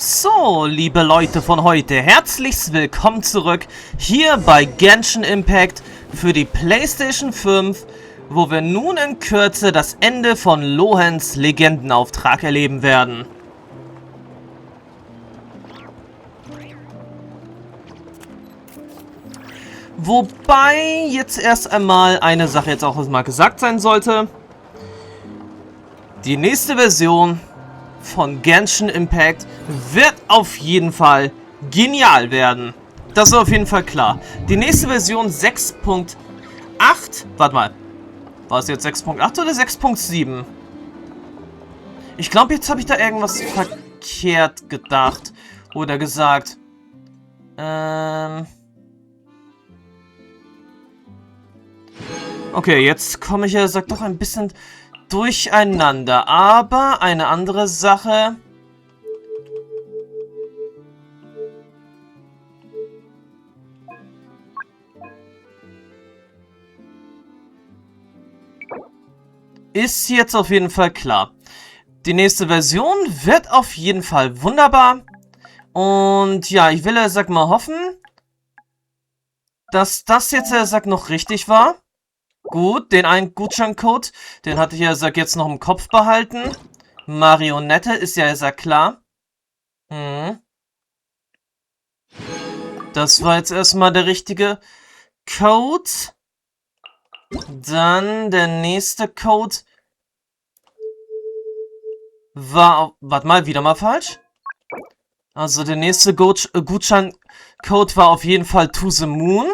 So, liebe Leute von heute, herzlich willkommen zurück hier bei Genshin Impact für die PlayStation 5, wo wir nun in Kürze das Ende von Lohens Legendenauftrag erleben werden. Wobei jetzt erst einmal eine Sache jetzt auch mal gesagt sein sollte. Die nächste Version von Genshin Impact wird auf jeden Fall genial werden. Das ist auf jeden Fall klar. Die nächste Version 6.8. Warte mal. War es jetzt 6.8 oder 6.7? Ich glaube, jetzt habe ich da irgendwas verkehrt gedacht. Oder gesagt. Okay, jetzt komme ich ja, sag doch ein bisschen durcheinander. Aber eine andere Sache. Ist jetzt auf jeden Fall klar. Die nächste Version wird auf jeden Fall wunderbar. Und ja, ich will, sag mal, hoffen, dass das jetzt, sag, noch richtig war. Gut, den einen Gutscheincode, den hatte ich ja, sag, jetzt noch im Kopf behalten. Marionette ist ja, sag, klar. Das war jetzt erstmal der richtige Code. Dann der nächste Code war... Warte mal, wieder mal falsch. Also der nächste Gutscheincode war auf jeden Fall To the Moon.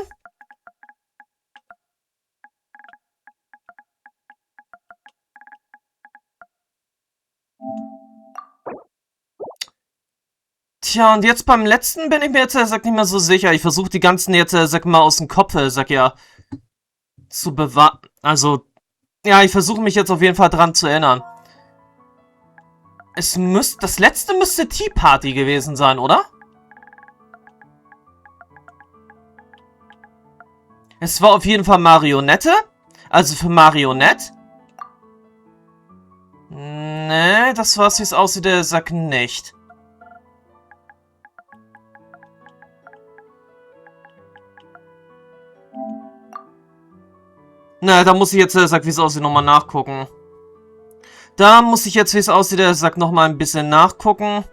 Tja, und jetzt beim letzten bin ich mir jetzt, sag, nicht mehr so sicher. Ich versuche die ganzen jetzt, sag mal, aus dem Kopf, sag ja, zu bewahren. Also, ja, ich versuche mich jetzt auf jeden Fall dran zu erinnern. Das letzte müsste Tea Party gewesen sein, oder? Es war auf jeden Fall Marionette. Also für Marionette. Nee, das war's, wie es aussieht, der Sack nicht. Na, da muss ich jetzt, sag, wie es aussieht, nochmal nachgucken. Da muss ich jetzt, wie es aussieht, sag, nochmal ein bisschen nachgucken.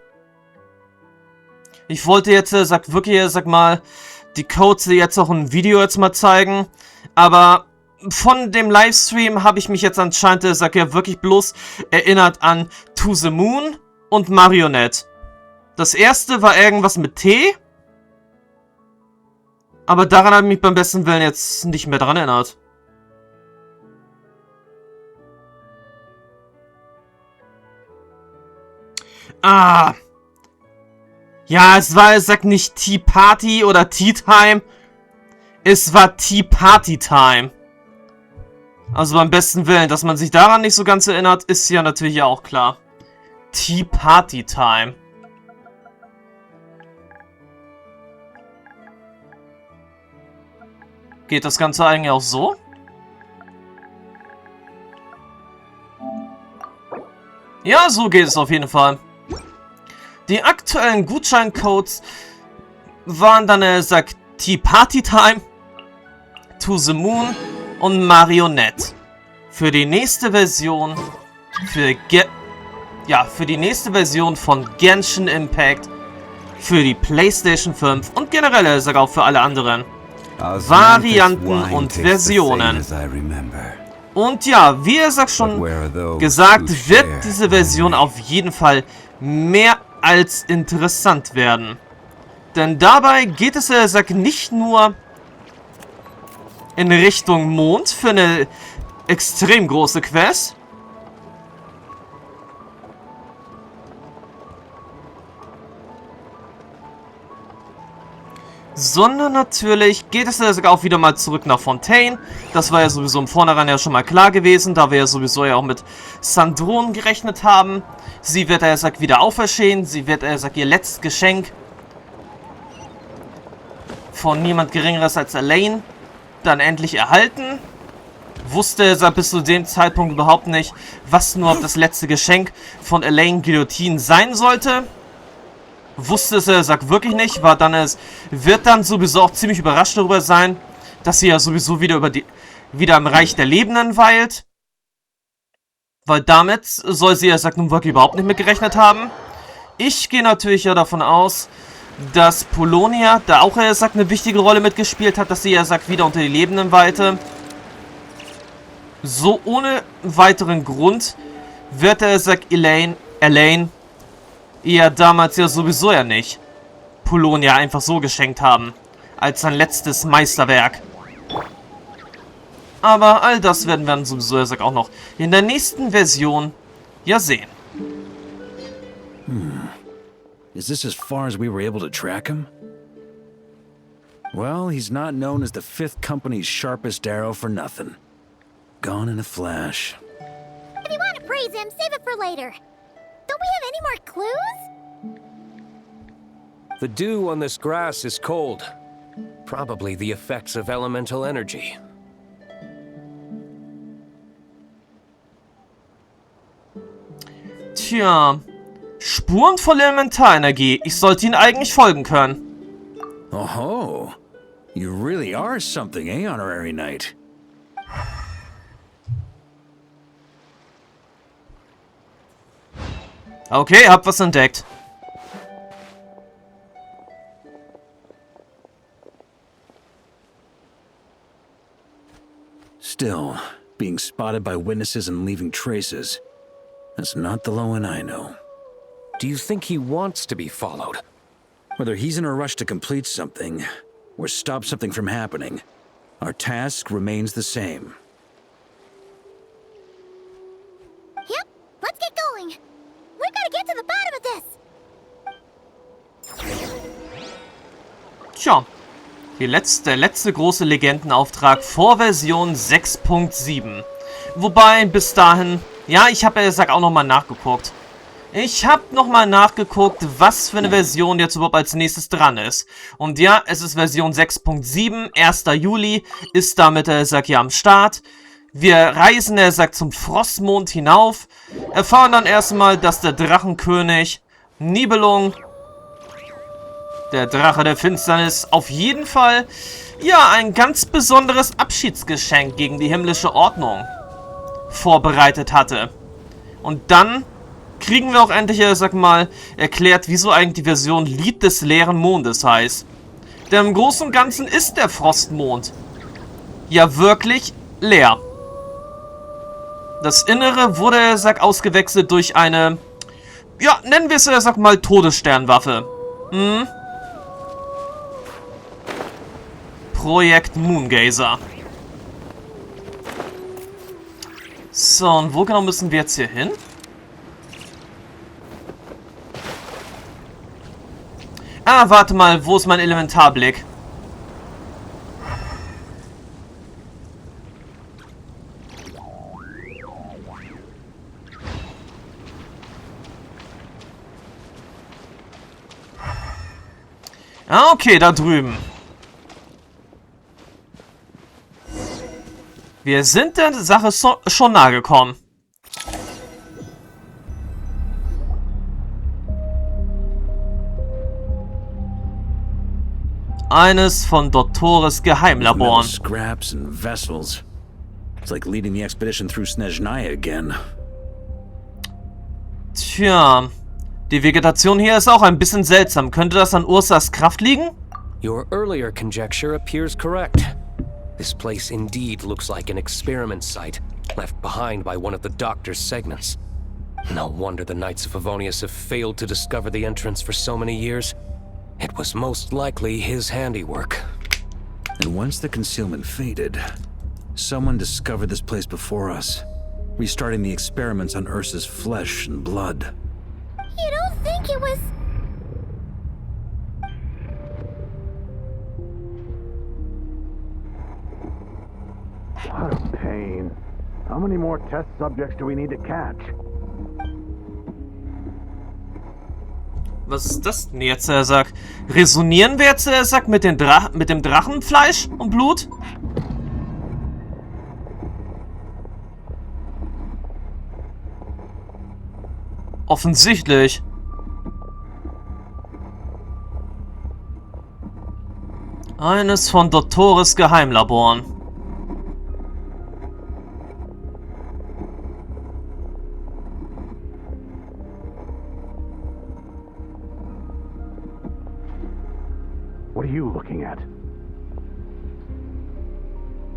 Ich wollte jetzt, sag, wirklich, sag mal, die Codes jetzt auch im Video jetzt mal zeigen. Aber von dem Livestream habe ich mich jetzt anscheinend, sag, ja, wirklich bloß erinnert an To the Moon und Marionette. Das erste war irgendwas mit T. Aber daran habe ich mich beim besten Willen jetzt nicht mehr dran erinnert. Ah. Ja, es war, sag, nicht Tea Party oder Tea Time. Es war Tea Party Time. Also beim besten Willen, dass man sich daran nicht so ganz erinnert, ist ja natürlich auch klar. Tea Party Time. Geht das Ganze eigentlich auch so? Ja, so geht es auf jeden Fall. Die aktuellen Gutscheincodes waren dann, sag, Tea Party Time, To the Moon und Marionette. Für die nächste Version, für die nächste Version von Genshin Impact, für die PlayStation 5 und generell, sag, auch für alle anderen Varianten und Versionen. Und ja, wie er sagt schon gesagt, wird diese Version auf jeden Fall mehr als interessant werden. Denn dabei geht es, sag, nicht nur in Richtung Mond für eine extrem große Quest, sondern natürlich geht es sogar auch wieder mal zurück nach Fontaine. Das war ja sowieso im Vornherein ja schon mal klar gewesen, da wir ja sowieso ja auch mit Sandrone gerechnet haben. Sie wird, sagt, wieder auferstehen. Sie wird, sagt, ihr letztes Geschenk von niemand Geringeres als Elaine dann endlich erhalten. Wusste, sagt, bis zu dem Zeitpunkt überhaupt nicht, was nur das letzte Geschenk von Elaine Guillotine sein sollte. wusste es, er sagt wirklich nicht, wird dann sowieso auch ziemlich überrascht darüber sein, dass sie ja sowieso wieder im Reich der Lebenden weilt. Weil damit soll sie, er sagt, nun wirklich überhaupt nicht mit gerechnet haben. Ich gehe natürlich ja davon aus, dass Polonia, da auch, er sagt, eine wichtige Rolle mitgespielt hat, dass sie, er sagt, wieder unter die Lebenden weilte. So ohne weiteren Grund wird er, sagt, Elaine ihr damals ja sowieso ja nicht Polonia einfach so geschenkt haben. Als sein letztes Meisterwerk. Aber all das werden wir dann sowieso, er sagt, auch noch in der nächsten Version ja sehen. Is this as far as we were able to track him? Well, he's not known as the 5th Company's sharpest arrow for nothing. Gone in a flash. If you want to praise him, save it for later. Don't we have any more clues? The dew on this grass is cold. Probably the effects of elemental energy. Tja, Spuren von Elementarenergie. Ich sollte ihnen eigentlich folgen können. Oh, you really are something, eh, Honorary Knight? Okay, hab was entdeckt. Still, being spotted by witnesses and leaving traces. That's not the Lohen I know. Do you think he wants to be followed? Whether he's in a rush to complete something, or stop something from happening, our task remains the same. Yep, let's get going. We've got to get to the bottom of this. Tja, der letzte große Legendenauftrag vor Version 6.7. Wobei, bis dahin... Ja, ich habe, sag, auch nochmal nachgeguckt. Ich habe nochmal nachgeguckt, was für eine Version jetzt überhaupt als nächstes dran ist. Und ja, es ist Version 6.7, 1. Juli, ist damit, sag, ja am Start. Wir reisen, sagt, zum Frostmond hinauf, erfahren dann erstmal, dass der Drachenkönig Nibelung, der Drache der Finsternis, auf jeden Fall, ja, ein ganz besonderes Abschiedsgeschenk gegen die himmlische Ordnung vorbereitet hatte. Und dann kriegen wir auch endlich, sag mal, erklärt, wieso eigentlich die Version Lied des leeren Mondes heißt. Denn im Großen und Ganzen ist der Frostmond ja wirklich leer. Das Innere wurde, sag, ausgewechselt durch eine, ja, nennen wir es, sag mal, Todessternwaffe. Projekt Moongazer. So, und wo genau müssen wir jetzt hier hin? Ah, warte mal, wo ist mein Elementarblick? Ah, okay, da drüben. Wir sind der Sache schon nahe gekommen. Eines von Doktors Geheimlaboren. Scraps and vessels. It's like leading the expedition through Shanghai again. Tja, die Vegetation hier ist auch ein bisschen seltsam. Könnte das an Ursas Kraft liegen? Your earlier conjecture appears correct. This place indeed looks like an experiment site, left behind by one of the Doctor's segments. No wonder the Knights of Favonius have failed to discover the entrance for so many years. It was most likely his handiwork. And once the concealment faded, someone discovered this place before us, restarting the experiments on Ursa's flesh and blood. You don't think it was... What a pain. How many more test subjects do we need to catch? Was ist das denn jetzt, sagt? Resonieren wir jetzt, sagt, mit dem Drachenfleisch und Blut? Offensichtlich. Eines von Doktors Geheimlaboren. What are you looking at?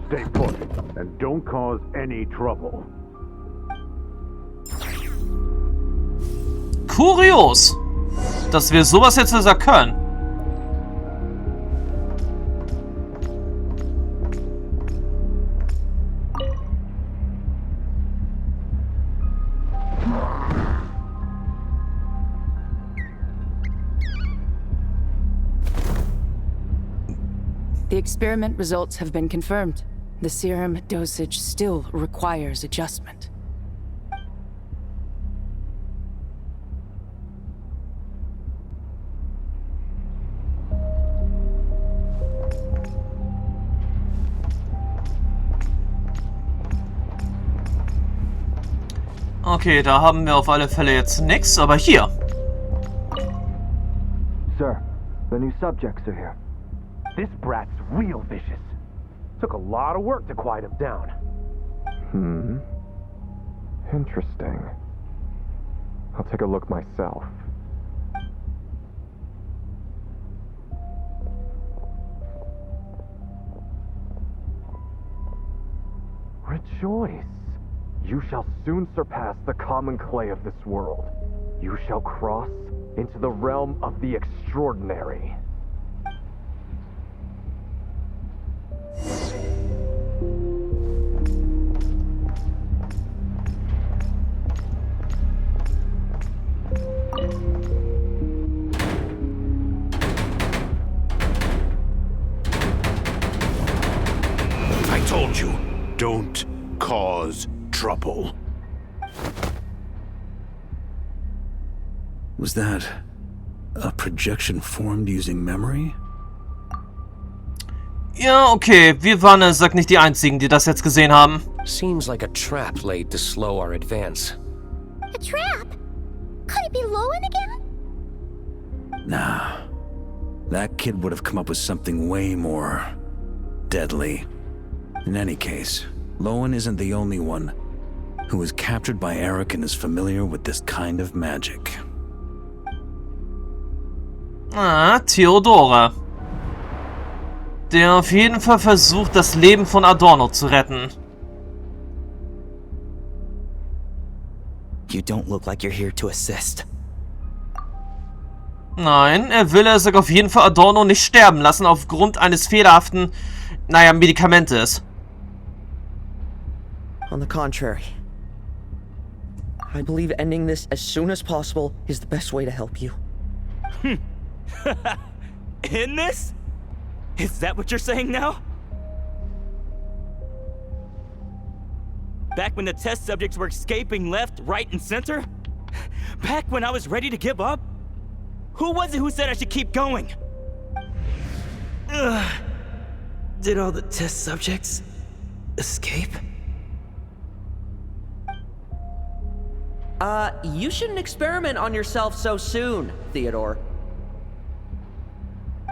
Stay put, and don't cause any trouble. Kurios, dass wir sowas jetzt können. The experiment results have been confirmed. The serum dosage still requires adjustment. Okay, da haben wir auf alle Fälle jetzt nichts, aber hier. Sir, the new subjects are here. This brat's real vicious. Took a lot of work to quiet him down. Interesting. I'll take a look myself. Rejoice! You shall soon surpass the common clay of this world. You shall cross into the realm of the extraordinary. I told you, don't cause trouble. Was that a projection formed using memory? Ja, okay, wir waren, sag nicht, die Einzigen, die das jetzt gesehen haben. Seems like a trap laid to slow our advance. A trap? Could it be Lohen again? Nah. That kid would have come up with something way more deadly. In any case, Lohen isn't the only one who was captured by Eric and is familiar with this kind of magic. Theodora. Der auf jeden Fall versucht, das Leben von Adorno zu retten. You don't look like you're here to assist. Nein, er will auf jeden Fall Adorno nicht sterben lassen aufgrund eines fehlerhaften, Medikamentes. On the contrary, I believe ending this as soon as possible is the best way to help you. In this? Is that what you're saying now? Back when the test subjects were escaping left, right, and center? Back when I was ready to give up? Who was it who said I should keep going? Did all the test subjects escape? You shouldn't experiment on yourself so soon, Theodore.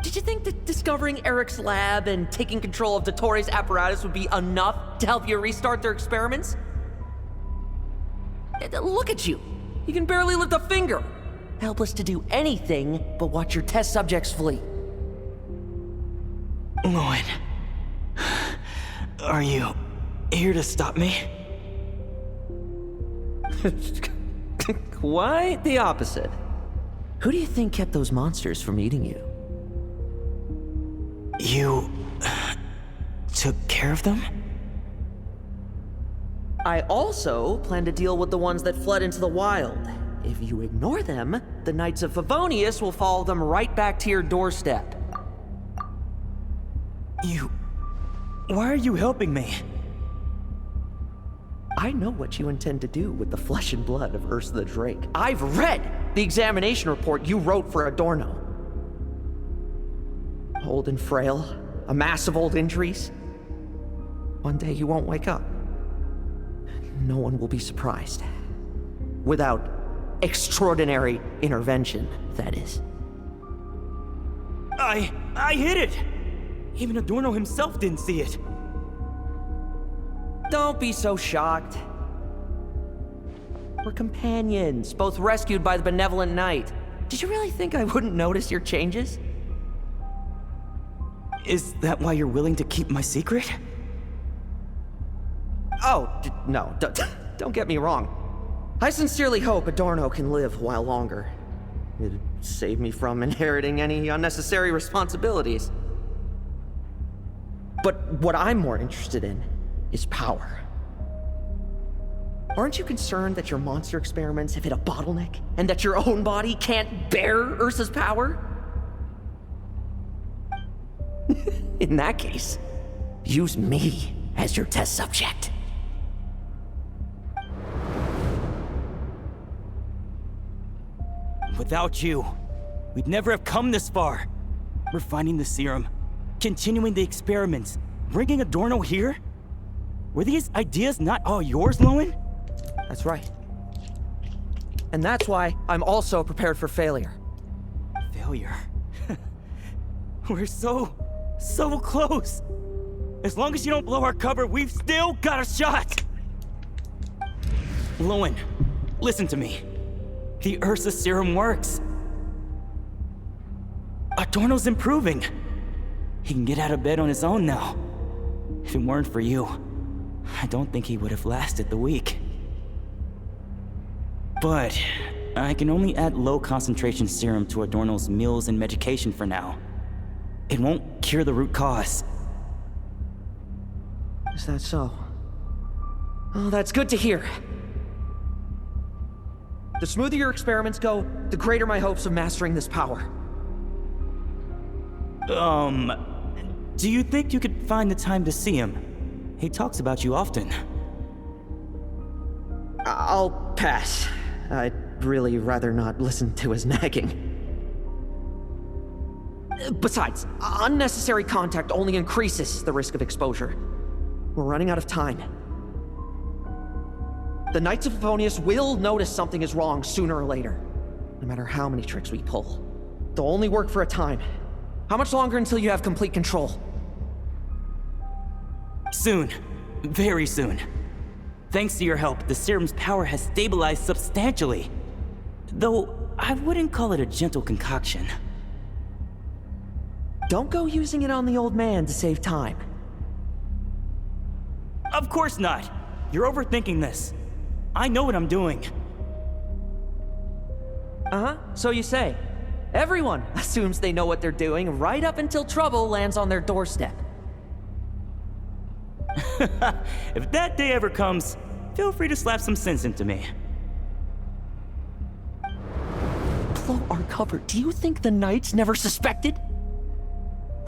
Did you think that discovering Eric's lab and taking control of Dottores' apparatus would be enough to help you restart their experiments? Look at you. You can barely lift a finger. Helpless to do anything but watch your test subjects flee. Lohen, are you here to stop me? Quite the opposite. Who do you think kept those monsters from eating you? You took care of them? I also plan to deal with the ones that fled into the wild. If you ignore them, the Knights of Favonius will follow them right back to your doorstep. Why are you helping me? I know what you intend to do with the flesh and blood of Ursa the Drake. I've read the examination report you wrote for Adorno. Old and frail, a mass of old injuries. One day you won't wake up. No one will be surprised. Without extraordinary intervention, that is. I hit it! Even Adorno himself didn't see it. Don't be so shocked. We're companions, both rescued by the benevolent knight. Did you really think I wouldn't notice your changes? Is that why you're willing to keep my secret? Oh, no, don't get me wrong. I sincerely hope Adorno can live a while longer. It'd save me from inheriting any unnecessary responsibilities. But what I'm more interested in is power. Aren't you concerned that your monster experiments have hit a bottleneck, and that your own body can't bear Ursa's power? In that case, use me as your test subject. Without you, we'd never have come this far. Refining the serum, continuing the experiments, bringing Adorno here? Were these ideas not all yours, Lohen? That's right. And that's why I'm also prepared for failure. Failure? We're so close. As long as you don't blow our cover, we've still got a shot. Lohen, listen to me. The Ursa serum works. Adorno's improving. He can get out of bed on his own now. If it weren't for you, I don't think he would have lasted the week. But I can only add low concentration serum to Adorno's meals and medication for now. It won't cure the root cause. Is that so? Oh, that's good to hear. The smoother your experiments go, the greater my hopes of mastering this power. Do you think you could find the time to see him? He talks about you often. I'll pass. I'd really rather not listen to his nagging. Besides, unnecessary contact only increases the risk of exposure. We're running out of time. The Knights of Favonius will notice something is wrong sooner or later, no matter how many tricks we pull. They'll only work for a time. How much longer until you have complete control? Soon. Very soon. Thanks to your help, the serum's power has stabilized substantially. Though, I wouldn't call it a gentle concoction. Don't go using it on the old man to save time. Of course not. You're overthinking this. I know what I'm doing. Uh-huh, so you say. Everyone assumes they know what they're doing right up until trouble lands on their doorstep. If that day ever comes, feel free to slap some sense into me. Blow our cover. Do you think the Knights never suspected?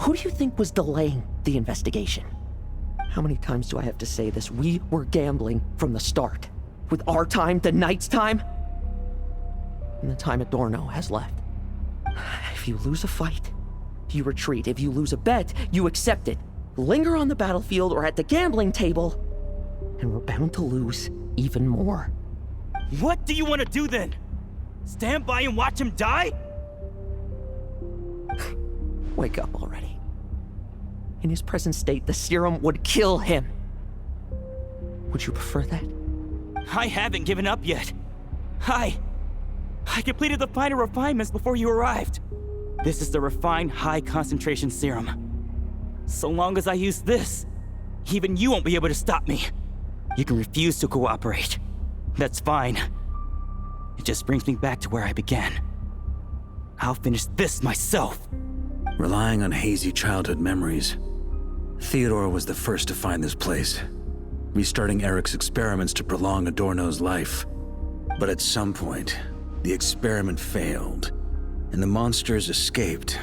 Who do you think was delaying the investigation? How many times do I have to say this? We were gambling from the start. With our time, the Knights' time, and the time Adorno has left. If you lose a fight, you retreat. If you lose a bet, you accept it. Linger on the battlefield or at the gambling table, and we're bound to lose even more. What do you want to do then? Stand by and watch him die? Wake up already. In his present state, the serum would kill him. Would you prefer that? I haven't given up yet. I completed the final refinements before you arrived. This is the refined high-concentration serum. So long as I use this, even you won't be able to stop me. You can refuse to cooperate. That's fine. It just brings me back to where I began. I'll finish this myself. Relying on hazy childhood memories, Theodore was the first to find this place, restarting Eric's experiments to prolong Adorno's life. But at some point, the experiment failed, and the monsters escaped.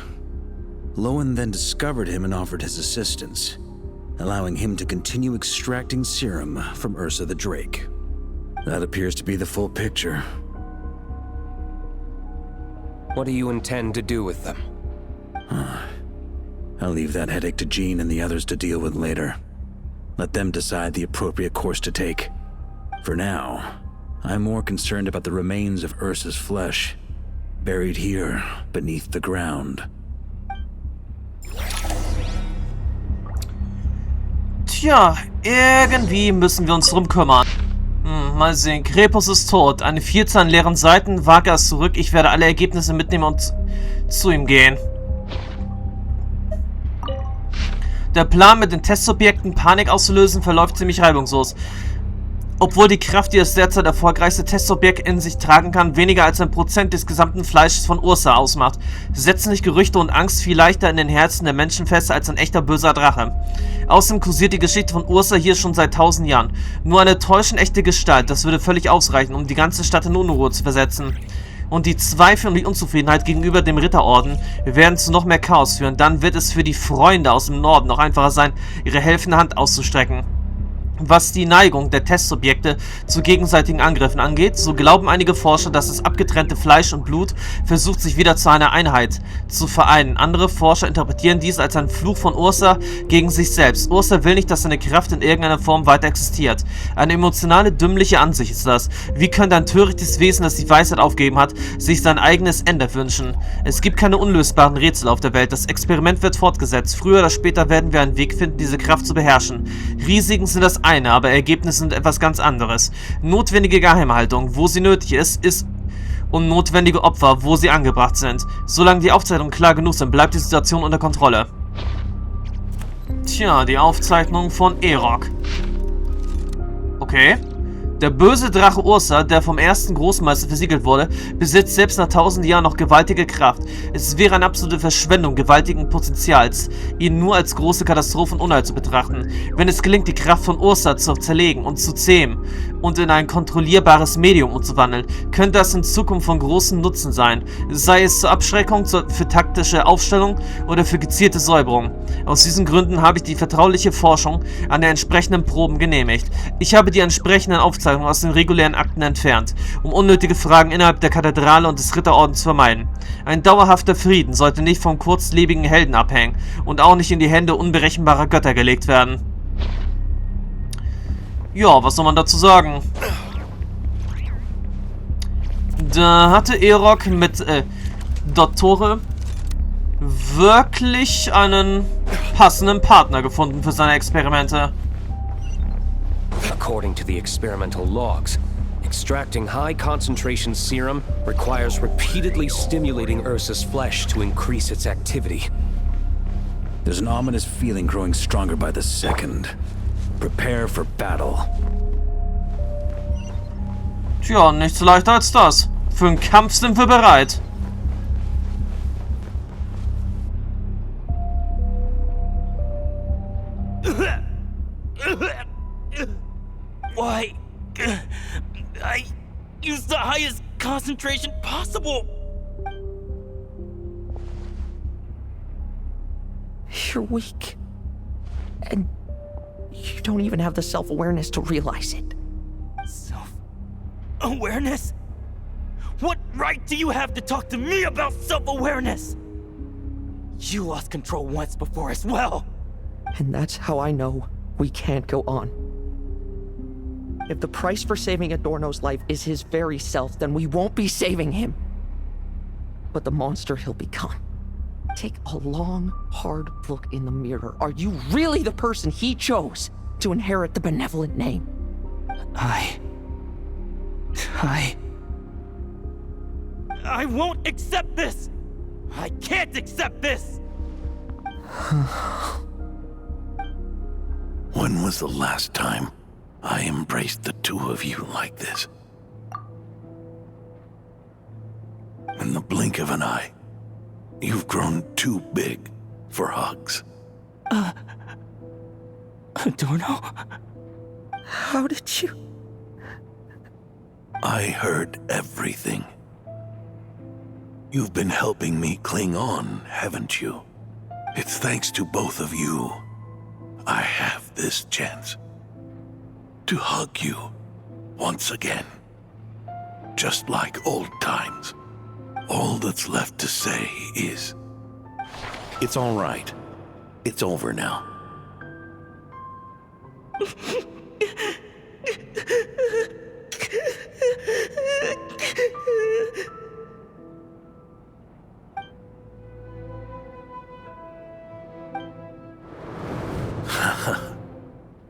Lohen then discovered him and offered his assistance, allowing him to continue extracting serum from Ursa the Drake. That appears to be the full picture. What do you intend to do with them? I'll leave that headache to Jean and the others to deal with later. Let them decide the appropriate course to take. For now, I'm more concerned about the remains of Ursa's flesh, buried here beneath the ground. Tja, irgendwie müssen wir uns drum kümmern. Mal sehen. Krepus ist tot. Eine Vielzahl an leeren Seiten. Wage es zurück. Ich werde alle Ergebnisse mitnehmen und zu ihm gehen. Der Plan, mit den Testsubjekten Panik auszulösen, verläuft ziemlich reibungslos. Obwohl die Kraft, die das derzeit erfolgreichste Testsubjekt in sich tragen kann, weniger als 1% des gesamten Fleisches von Ursa ausmacht, setzen sich Gerüchte und Angst viel leichter in den Herzen der Menschen fest als ein echter böser Drache. Außerdem kursiert die Geschichte von Ursa hier schon seit 1000 Jahren. Nur eine täuschend echte Gestalt, das würde völlig ausreichen, um die ganze Stadt in Unruhe zu versetzen. Und die Zweifel und die Unzufriedenheit gegenüber dem Ritterorden werden zu noch mehr Chaos führen. Dann wird es für die Freunde aus dem Norden noch einfacher sein, ihre helfende Hand auszustrecken. Was die Neigung der Testsubjekte zu gegenseitigen Angriffen angeht, so glauben einige Forscher, dass das abgetrennte Fleisch und Blut versucht, sich wieder zu einer Einheit zu vereinen. Andere Forscher interpretieren dies als einen Fluch von Ursa gegen sich selbst. Ursa will nicht, dass seine Kraft in irgendeiner Form weiter existiert. Eine emotionale, dümmliche Ansicht ist das. Wie könnte ein törichtes Wesen, das die Weisheit aufgegeben hat, sich sein eigenes Ende wünschen? Es gibt keine unlösbaren Rätsel auf der Welt. Das Experiment wird fortgesetzt. Früher oder später werden wir einen Weg finden, diese Kraft zu beherrschen. Risiken sind das eine, aber Ergebnisse sind etwas ganz anderes. Notwendige Geheimhaltung, wo sie nötig ist, und notwendige Opfer, wo sie angebracht sind. Solange die Aufzeichnungen klar genug sind, bleibt die Situation unter Kontrolle. Tja, die Aufzeichnung von Erok. Okay. Der böse Drache Ursa, der vom ersten Großmeister versiegelt wurde, besitzt selbst nach 1000 Jahren noch gewaltige Kraft. Es wäre eine absolute Verschwendung gewaltigen Potenzials, ihn nur als große Katastrophe und Unheil zu betrachten. Wenn es gelingt, die Kraft von Ursa zu zerlegen und zu zähmen und in ein kontrollierbares Medium umzuwandeln, könnte das in Zukunft von großem Nutzen sein, sei es zur Abschreckung, für taktische Aufstellung oder für gezielte Säuberung. Aus diesen Gründen habe ich die vertrauliche Forschung an den entsprechenden Proben genehmigt. Ich habe die entsprechenden Aufzeichnungen aus den regulären Akten entfernt, um unnötige Fragen innerhalb der Kathedrale und des Ritterordens zu vermeiden. Ein dauerhafter Frieden sollte nicht vom kurzlebigen Helden abhängen und auch nicht in die Hände unberechenbarer Götter gelegt werden. Ja, was soll man dazu sagen? Da hatte Erok mit Doktors wirklich einen passenden Partner gefunden für seine Experimente. According to the experimental logs, extracting high-concentration serum requires repeatedly stimulating Ursa's flesh to increase its activity. There's an ominous feeling growing stronger by the second. Prepare for battle. Tja, nichts leichter als das. Für den Kampf sind wir bereit. Why? I used the highest concentration possible. You're weak. And you don't even have the self-awareness to realize it. Self-awareness? What right do you have to talk to me about self-awareness? You lost control once before as well. And that's how I know we can't go on. If the price for saving Adorno's life is his very self, then we won't be saving him. But the monster he'll become. Take a long, hard look in the mirror. Are you really the person he chose to inherit the benevolent name? I won't accept this! I can't accept this! When was the last time I embraced the two of you like this? In the blink of an eye, you've grown too big for hugs. Adorno? How did you... I heard everything. You've been helping me cling on, haven't you? It's thanks to both of you I have this chance to hug you once again. Just like old times. All that's left to say is, it's all right. It's over now.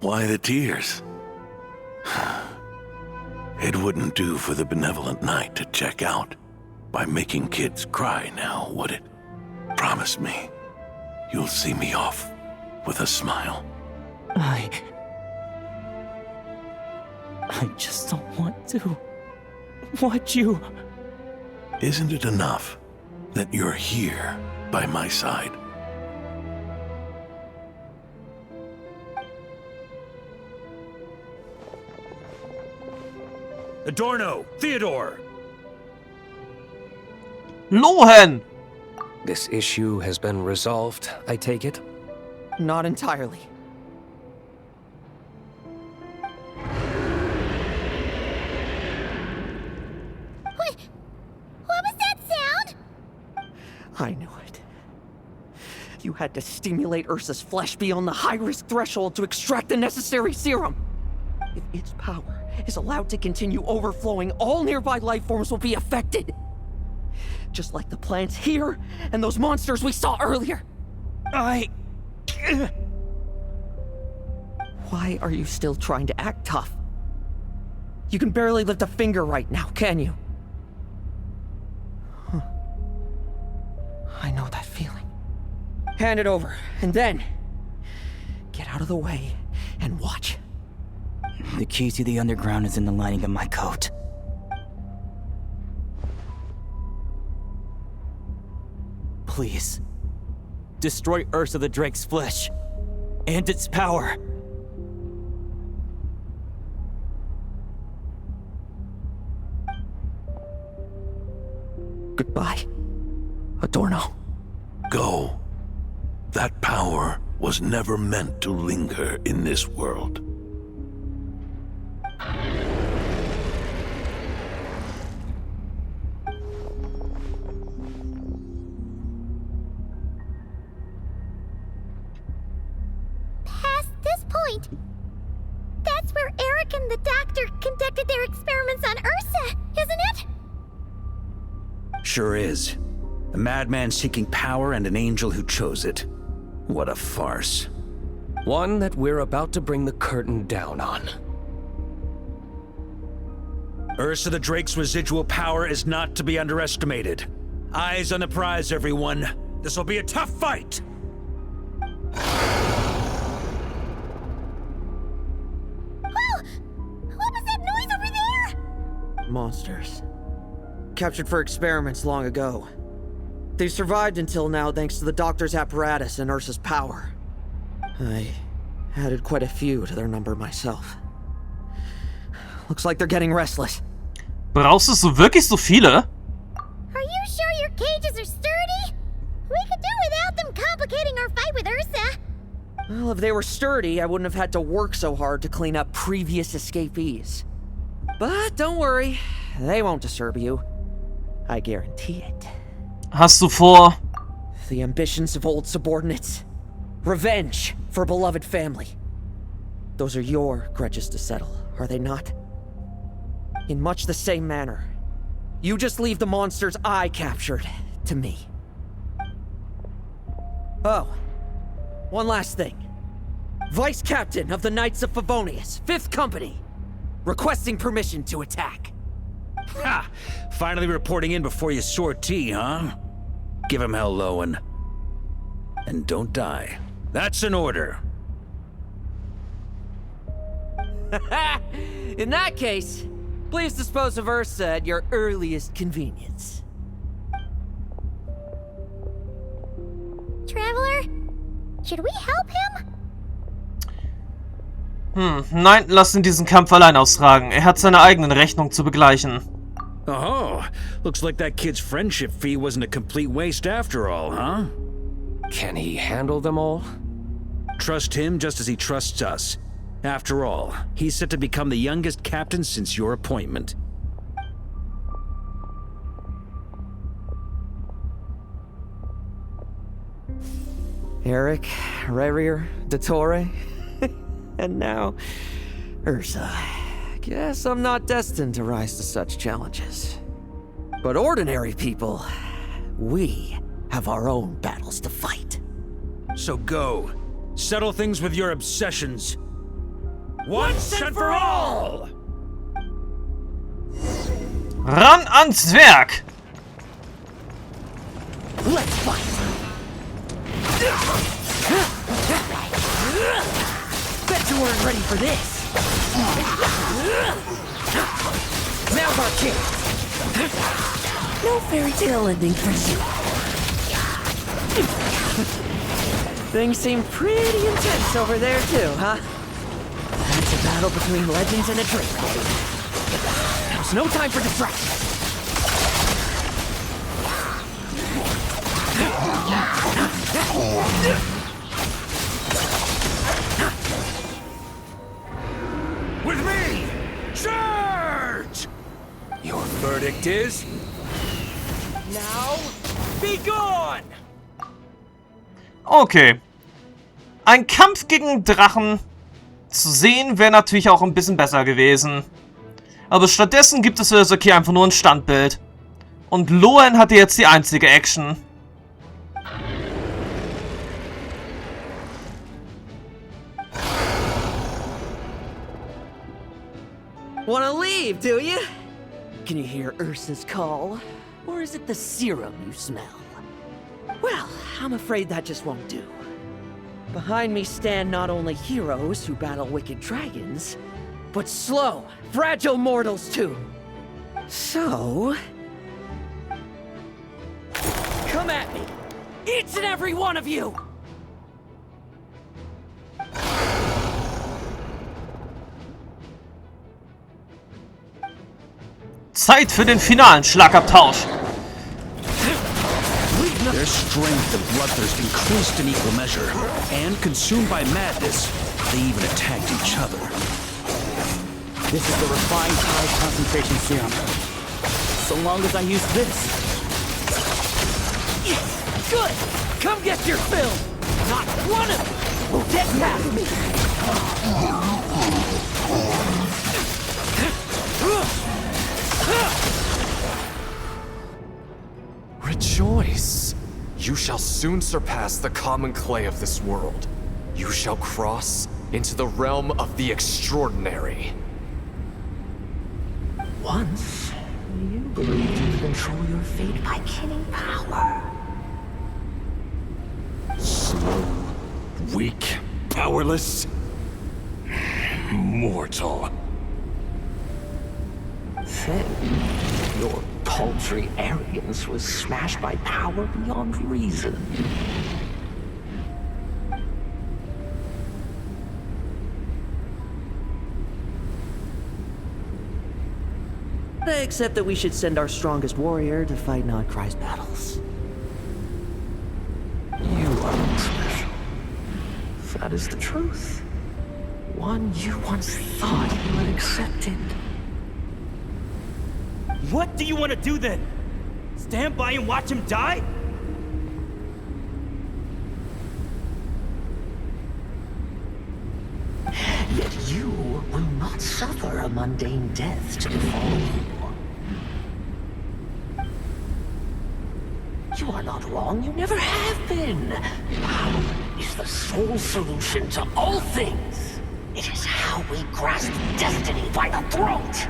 Why the tears? It wouldn't do for the benevolent knight to check out by making kids cry now, would it? Promise me, you'll see me off with a smile. I just don't want to watch you. Isn't it enough that you're here by my side? Adorno! Theodore! Lohen! This issue has been resolved, I take it? Not entirely. What was that sound? I knew it. You had to stimulate Ursa's flesh beyond the high-risk threshold to extract the necessary serum. If its power is allowed to continue overflowing, all nearby life forms will be affected. Just like the plants here and those monsters we saw earlier. Why are you still trying to act tough? You can barely lift a finger right now, can you? Huh. I know that feeling. Hand it over, and then get out of the way and watch. The key to the underground is in the lining of my coat. Please, destroy Ursa the Drake's flesh and its power. Goodbye, Adorno. Go. That power was never meant to linger in this world. Past this point, that's where Eric and the doctor conducted their experiments on Ursa, isn't it? Sure is. A madman seeking power and an angel who chose it. What a farce. One that we're about to bring the curtain down on. Ursa the Drake's residual power is not to be underestimated. Eyes on the prize, everyone. This will be a tough fight! Whoa! What was that noise over there? Monsters. Captured for experiments long ago. They've survived until now thanks to the doctor's apparatus and Ursa's power. I added quite a few to their number myself. Looks like they're getting restless. Brauchst du so wirklich so viele? Are you sure your cages are sturdy? We could do without them complicating our fight with Ursa. Well, if they were sturdy, I wouldn't have had to work so hard to clean up previous escapees. But don't worry, they won't disturb you. I guarantee it. Hast du vor... The ambitions of old subordinates. Revenge for beloved family. Those are your grudges to settle, are they not? In much the same manner, you just leave the monsters I captured to me. Oh, one last thing. Vice Captain of the Knights of Favonius, 5th Company, requesting permission to attack. Ha! Finally reporting in before you sortie, huh? Give him hell, Lohen. And don't die. That's an order. In that case, please dispose of Ursa at your earliest convenience. Traveler, should we help him? Nein, lass ihn diesen Kampf allein austragen. Er hat seine eigenen Rechnungen zu begleichen. Oh, looks like that kid's friendship fee wasn't a complete waste after all, huh? Can he handle them all? Trust him just as he trusts us. After all, he's set to become the youngest captain since your appointment. Eric, Rarier, Dottore, and now Ursa. Guess I'm not destined to rise to such challenges. But ordinary people, we have our own battles to fight. So go. Settle things with your obsessions. Once and for all! Ran ans Werk! Let's fight! Bet you weren't ready for this! Now's our chance! No fairy tale ending for you. Things seem pretty intense over there too, huh? It's a battle between legends and a drake. There's no time for distraction. With me! Charge! Your verdict is? Now, be gone! Okay. Ein Kampf gegen Drachen zu sehen wäre natürlich auch ein bisschen besser gewesen. Aber stattdessen gibt es für das okay einfach nur ein Standbild. Und Lohen hatte jetzt die einzige Action. Wanna leave, do you? Can you hear Ursa's call? Or is it the serum you smell? Well, I'm afraid that just won't do. Behind me stand not only heroes who battle wicked dragons, but slow, fragile mortals too. So... come at me! Each and every one of you! Zeit für den finalen Schlagabtausch. Their strength and bloodthirst increased in equal measure, and consumed by madness, they even attacked each other. This is the refined high concentration serum. So long as I use this. Yes! Good! Come get your fill! Not one of you will get past me! Rejoice! You shall soon surpass the common clay of this world. You shall cross into the realm of the extraordinary. Once, you believed you could control your fate by killing power. Slow, weak, powerless, mortal. Then, your paltry arrogance was smashed by power beyond reason. Except that we should send our strongest warrior to fight Nodcry's battles. You are special. That is the truth. One you once thought you had accepted. What do you want to do then? Stand by and watch him die? Yet you will not suffer a mundane death to befall you. You are not wrong, you never have been. Power is the sole solution to all things. It is how we grasp destiny by the throat.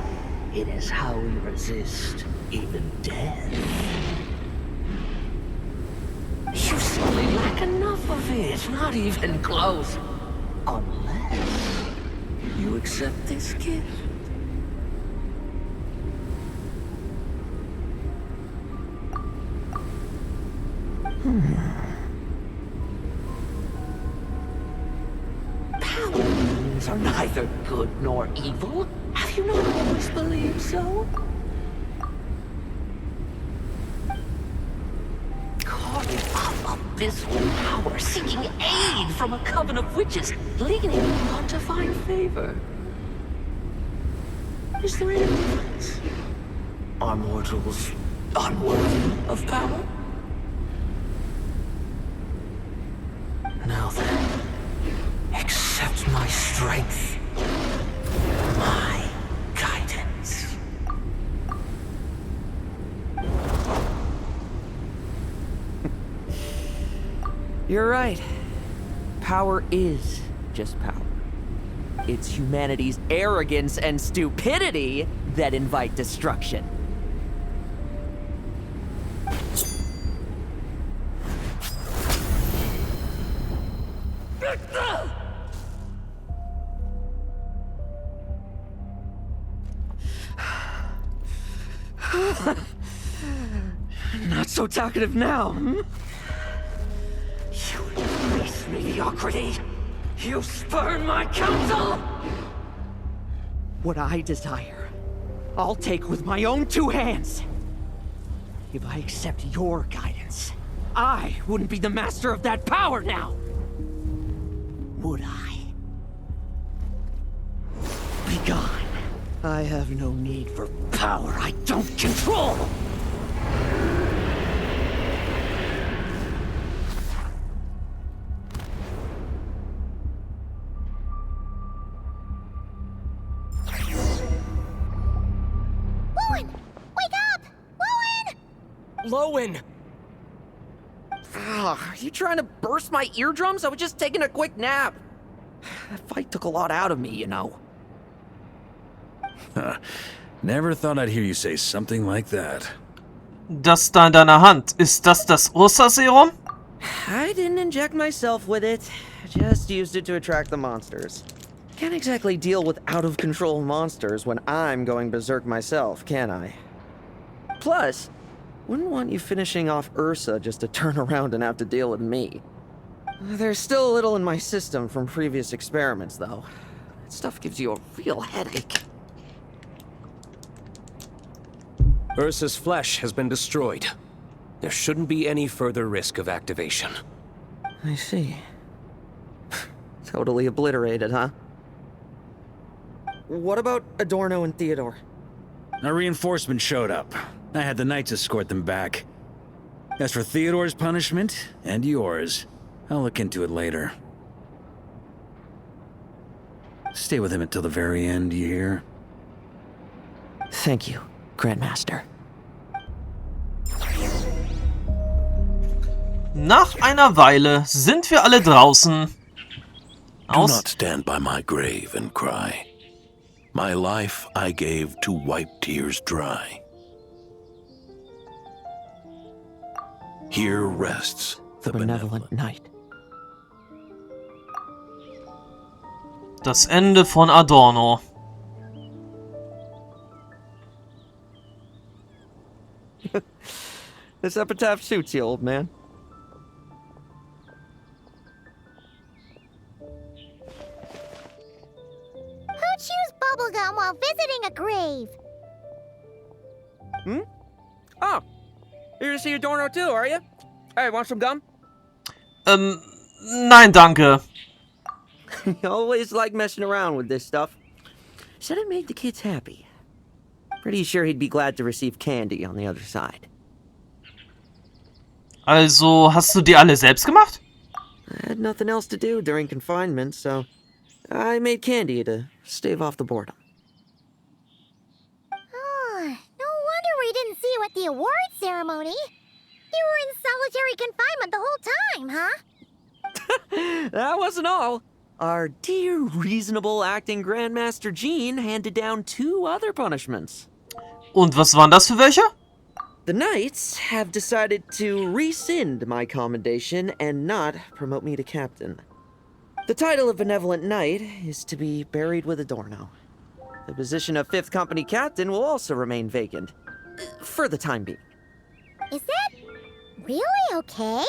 It is how we resist even death. You simply lack enough of it, not even close. Unless you accept this gift. Powers are neither good nor evil. Have you not always believed so? Carving up abysmal power, seeking aid from a coven of witches, leaning on to find favor. Is there any difference? Are mortals unworthy of power? Now then, accept my strength, my guidance. You're right. Power is just power. It's humanity's arrogance and stupidity that invite destruction. Not so talkative now, hmm? You embrace mediocrity. You spurn my counsel. What I desire, I'll take with my own two hands. If I accept your guidance, I wouldn't be the master of that power now. Would I? Be gone. I have no need for power I don't control. Lohen! Wake up! Lohen! Lohen! Are you trying to burst my eardrums? I was just taking a quick nap. That fight took a lot out of me, you know. Never thought I'd hear you say something like that. Das da in deiner Hand, ist das Ursa-Serum? I didn't inject myself with it. Just used it to attract the monsters. Can't exactly deal with out-of-control monsters when I'm going berserk myself, can I? Plus, wouldn't want you finishing off Ursa just to turn around and have to deal with me. There's still a little in my system from previous experiments, though. That stuff gives you a real headache. Ursa's flesh has been destroyed. There shouldn't be any further risk of activation. I see. Totally obliterated, huh? What about Adorno and Theodore? A reinforcement showed up. I had the Knights escort them back. As for Theodore's punishment, and yours, I'll look into it later. Stay with him until the very end, you hear? Thank you, Grandmaster. Nach einer Weile sind wir alle draußen. Do not stand by my grave and cry. My life I gave to wipe tears dry. Here rests the benevolent Knight. Das Ende von Adorno. This epitaph suits you, old man. Who chews bubblegum while visiting a grave? Hmm? Oh, you're to see Adorno too, are you? Hey, want some gum? Nein, danke. You always like messing around with this stuff. Said it made the kids happy. Pretty sure he'd be glad to receive candy on the other side. Also, hast du die alle selbst gemacht? I had nothing else to do during confinement, so I made candy to stave off the boredom. Oh, no wonder we didn't see you at the award ceremony. You were in solitary confinement the whole time, huh? That wasn't all. Our dear, reasonable acting Grandmaster Jean handed down 2 other punishments. Und was waren das für welche? The Knights have decided to rescind my commendation and not promote me to captain. The title of Benevolent Knight is to be buried with Adorno. The position of 5th Company Captain will also remain vacant. For the time being. Is that really okay?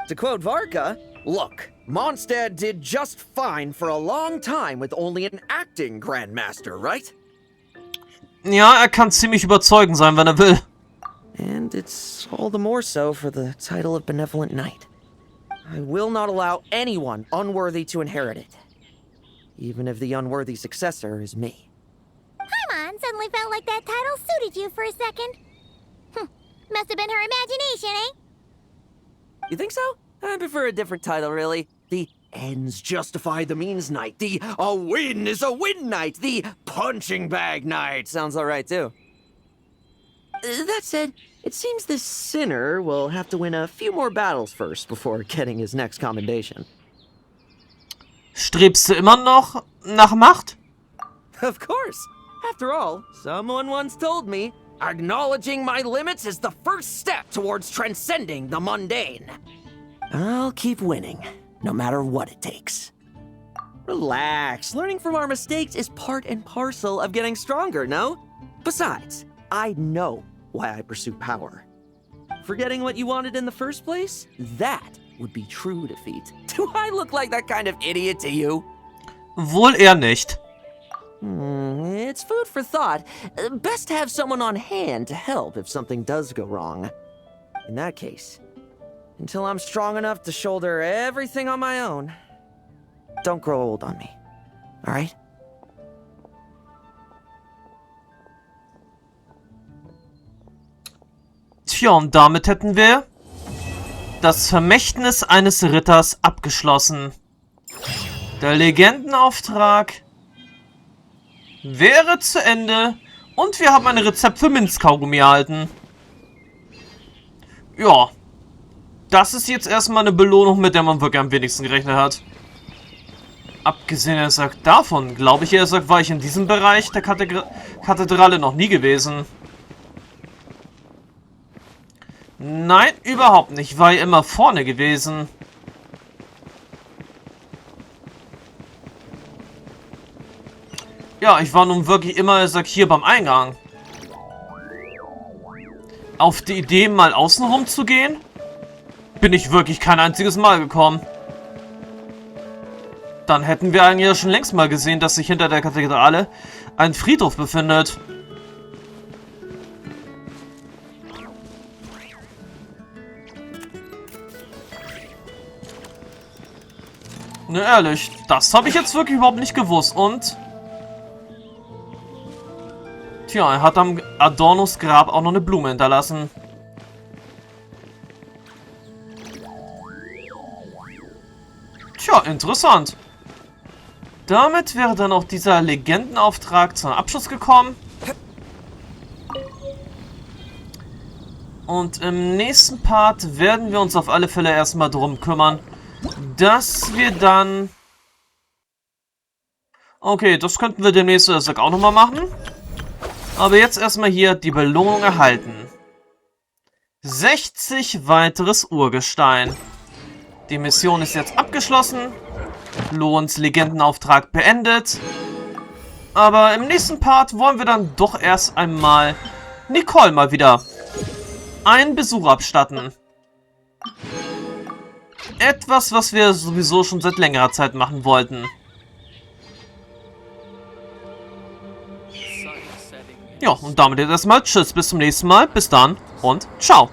To quote Varka, look, Mondstadt did just fine for a long time with only an acting Grandmaster, right? Ja, kann ziemlich überzeugend sein, wenn will. And it's all the more so for the title of Benevolent Knight. I will not allow anyone unworthy to inherit it. Even if the unworthy successor is me. Paimon suddenly felt like that title suited you for a second. Must have been her imagination, eh? You think so? I prefer a different title, really. The ends justify the means Knight. The a win is a win Knight. The punching bag Knight. Sounds alright, too. That said, it seems this sinner will have to win a few more battles first before getting his next commendation. Strebst du immer noch nach Macht? Of course. After all, someone once told me, acknowledging my limits is the first step towards transcending the mundane. I'll keep winning, no matter what it takes. Relax. Learning from our mistakes is part and parcel of getting stronger, no? Besides, I know why I pursue power. Forgetting what you wanted in the first place? That would be true defeat. Do I look like that kind of idiot to you? Wohl eher nicht. It's food for thought. Best to have someone on hand to help if something does go wrong. In that case, until I'm strong enough to shoulder everything on my own, don't grow old on me. All right? Tja, und damit hätten wir das Vermächtnis eines Ritters abgeschlossen. Der Legendenauftrag wäre zu Ende und wir haben ein Rezept für Minzkaugummi erhalten. Ja, das ist jetzt erstmal eine Belohnung, mit der man wirklich am wenigsten gerechnet hat. Abgesehen davon, glaube ich, war ich in diesem Bereich der Kathedrale noch nie gewesen. Nein, überhaupt nicht. Ich war ja immer vorne gewesen. Ja, ich war nun wirklich immer, hier beim Eingang. Auf die Idee, mal außenrum zu gehen, bin ich wirklich kein einziges Mal gekommen. Dann hätten wir eigentlich ja schon längst mal gesehen, dass sich hinter der Kathedrale ein Friedhof befindet. Ne, ehrlich, das habe ich jetzt wirklich überhaupt nicht gewusst. Und tja, er hat am Adornos Grab auch noch eine Blume hinterlassen. Tja, interessant. Damit wäre dann auch dieser Legendenauftrag zum Abschluss gekommen. Und im nächsten Part werden wir uns auf alle Fälle erstmal drum kümmern, dass wir dann... Okay, das könnten wir demnächst auch nochmal machen. Aber jetzt erstmal hier die Belohnung erhalten. 60 weiteres Urgestein. Die Mission ist jetzt abgeschlossen. Lohens Legendenauftrag beendet. Aber im nächsten Part wollen wir dann doch erst einmal Nicole mal wieder einen Besuch abstatten. Etwas, was wir sowieso schon seit längerer Zeit machen wollten. Ja, und damit jetzt erstmal tschüss, bis zum nächsten Mal. Bis dann und ciao.